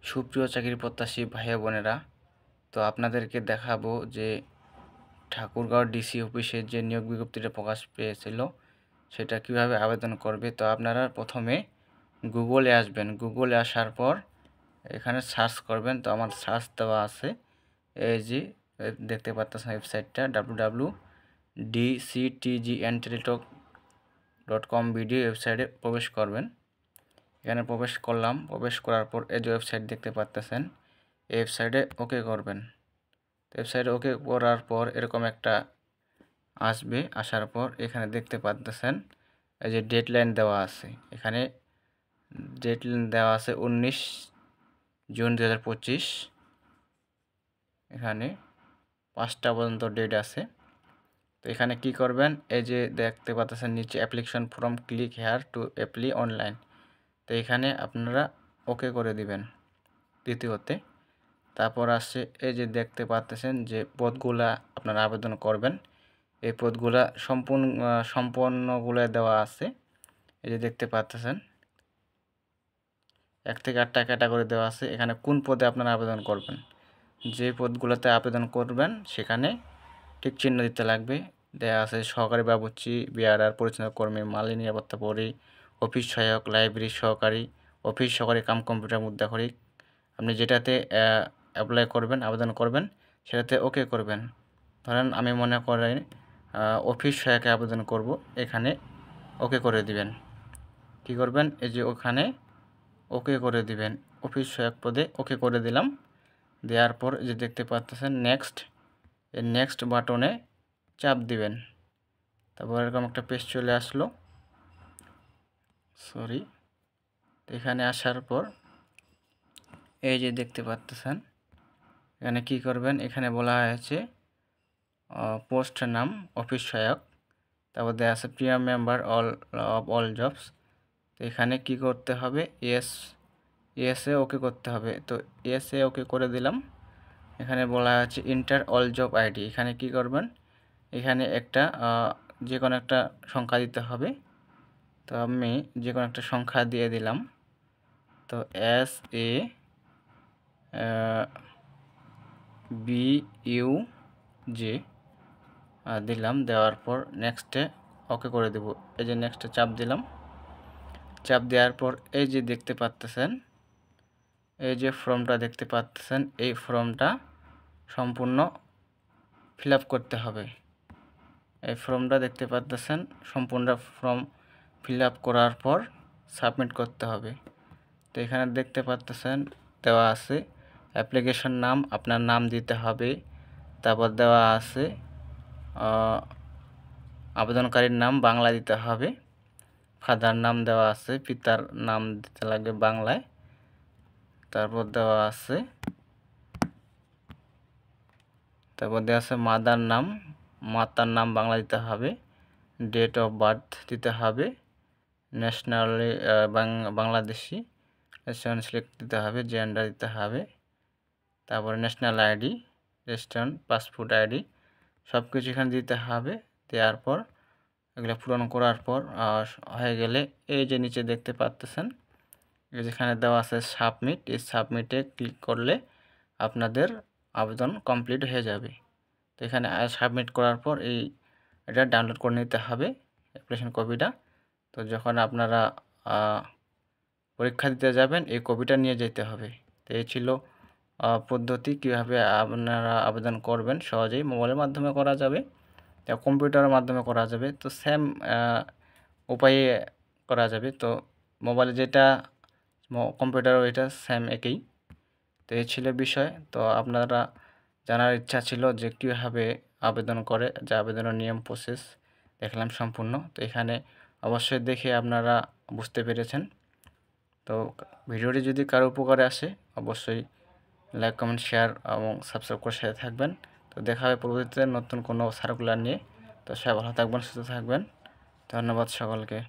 সুপ্রিয় চাকরি প্রত্যাশী ভাই বোনেরা, তো আপনাদেরকে দেখাবো যে ঠাকুরগাঁও ডিসি অফিসের যে নিয়োগ বিজ্ঞপ্তিটা প্রকাশ পেয়েছিল সেটা কিভাবে আবেদন করবে। তো আপনারা প্রথমে গুগলে আসবেন, গুগলে আসার পর এখানে সার্চ করবেন। তো আমার সার্চ দেওয়া আছে, এই যে দেখতে পাচ্ছেন ওয়েবসাইটটা www.dctgnteltalk.com ভিডিও ওয়েবসাইটে প্রবেশ করবেন। এখানে প্রবেশ করলাম, প্রবেশ করার পর এই যে ওয়েবসাইট দেখতে পাচ্ছেন, এই ওয়েবসাইটে ওকে করবেন। ওয়েবসাইটে ওকে করার পর এরকম একটা আসবে, আসার পর এখানে দেখতে পাচ্ছেন এই যে ডেডলাইন দেওয়া আছে। এখানে ডেডলাইন দেওয়া আছে 19 জুন 2025। এখানে 5টা পর্যন্ত ডেট আছে। তো এখানে কি করবেন, এই যে দেখতে পাচ্ছেন নিচে application form, click here to apply online. তো এখানে আপনারা ওকে করে দিবেন দ্বিতীয়তে। তারপর আসছে এই যে দেখতে পাচ্ছেন যে পদগুলা আপনারা আবেদন করবেন। এই পদগুলা সম্পূর্ণগুলো দেওয়া আছে। এই যে দেখতে পাচ্ছেন 1 থেকে 8টা ক্যাটাগরি দেওয়া আছে। এখানে কোন পদে আপনারা আবেদন করবেন, যে পদগুলোতে আবেদন করবেন সেখানে ঠিক চিহ্ন দিতে লাগবে। দেওয়া আছে সহকারী বাবুর্চি, বিআরআর, পরিচ্ছন্ন কর্মী, মালি নিরাপত্তা প্রহরী, অফিস সহায়ক, লাইব্রেরি সহকারী, অফিস সহকারী কাম কম্পিউটার মুদ্রাক্ষরিক। আপনি যেটাতে অ্যাপ্লাই করবেন, আবেদন করবেন, সেটাতে ওকে করবেন। ধরেন আমি মনে করেন অফিস সহায়কে আবেদন করব, এখানে ওকে করে দিবেন। কি করবেন, এই যে ওখানে ওকে করে দিবেন। অফিস সহায়ক পদে ওকে করে দিলাম। দেওয়ার পর যে দেখতে পাচ্ছেন নেক্সট, এই নেক্সট বাটনে চাপ দিবেন। তারপর এরকম একটা পেজ চলে আসলো, সরি। এখানে আসার পর এই যে দেখতে পাচ্ছেন এখানে কি করবেন, এখানে বলা হয়েছে পোস্ট নাম অফিস সহায়ক, তারপর দেওয়া আছে প্রিমিয়াম মেম্বার অল জবস। তো এখানে কি করতে হবে, ইয়েসে ওকে করতে হবে। তো ইয়েসে ওকে করে দিলাম। এখানে বলা আছে ইন্টার অল জব আইডি। এখানে কি করবেন, এখানে একটা যে কোনো একটা সংখ্যা দিতে হবে। তো আমি যে কোনো একটা সংখ্যা দিয়ে দিলাম। তো SABUJ দিলাম। দেওয়ার পর নেক্সটে ওকে করে দেব। এই যে নেক্সটে চাপ দিলাম। চাপ দেওয়ার পর এই যে দেখতে পাচ্ছেন, এই যে ফর্মটা দেখতে পাচ্ছেন, এই ফর্মটা সম্পূর্ণ ফিল আপ করতে হবে। এই ফর্মটা দেখতে পাচ্ছেন, সম্পূর্ণ ফর্ম ফিল আপ করার পর সাবমিট করতে হবে। তো এখানে দেখতে পাচ্ছেন দেওয়া আছে অ্যাপ্লিকেশন নাম, আপনার নাম দিতে হবে। তারপর দেওয়া আছে আবেদনকারীর নাম বাংলা দিতে হবে, ফাদার নাম দেওয়া আছে, পিতার নাম দিতে লাগবে বাংলায়। তারপর দেওয়া আছে মাতার নাম বাংলা দিতে হবে, ডেট অফ বার্থ দিতে হবে, ন্যাশনালি বাংলাদেশি, রেস্টুরেন্ট সিলেক্ট দিতে হবে, জেন্ডার দিতে হবে। তারপরে national ID, restaurant, passport ID সব কিছু এখানে দিতে হবে। দেওয়ার পর এগুলো পূরণ করার পর হয়ে গেলে এই যে নিচে দেখতে পাচ্ছেন যেখানে দেওয়া আছে সাবমিট, এই সাবমিটে ক্লিক করলে আপনাদের আবেদন কমপ্লিট হয়ে যাবে। তো এখানে সাবমিট করার পর এটা ডাউনলোড করে নিতে হবে অ্যাপ্লিকেশন কপিটা। তো যখন আপনারা পরীক্ষা দিতে যাবেন এই কপিটা নিয়ে যেতে হবে। তো এই ছিল পদ্ধতি কীভাবে আপনারা আবেদন করবেন। সহজেই মোবাইলের মাধ্যমে করা যাবে, কম্পিউটারের মাধ্যমে করা যাবে। তো সেম উপায়ে করা যাবে। তো মোবাইলে যেটা, কম্পিউটারও এটা সেম একই। তো এই ছিল বিষয়। তো আপনারা জানার ইচ্ছা ছিল যে কীভাবে আবেদন করে, যে আবেদনের নিয়ম প্রসেস দেখলাম সম্পূর্ণ। তো এখানে অবশ্যই দেখে আপনারা বুঝতে পেরেছেন। তো ভিডিওটি যদি কারো উপকারে আসে অবশ্যই লাইক, কমেন্ট, শেয়ার এবং সাবস্ক্রাইব করে সাথে থাকবেন। তো দেখা হবে পরবর্তীতে নতুন কোনো সার্কুলার নিয়ে। তো সবাই ভালো থাকবেন, সুস্থ থাকবেন। ধন্যবাদ সকলকে।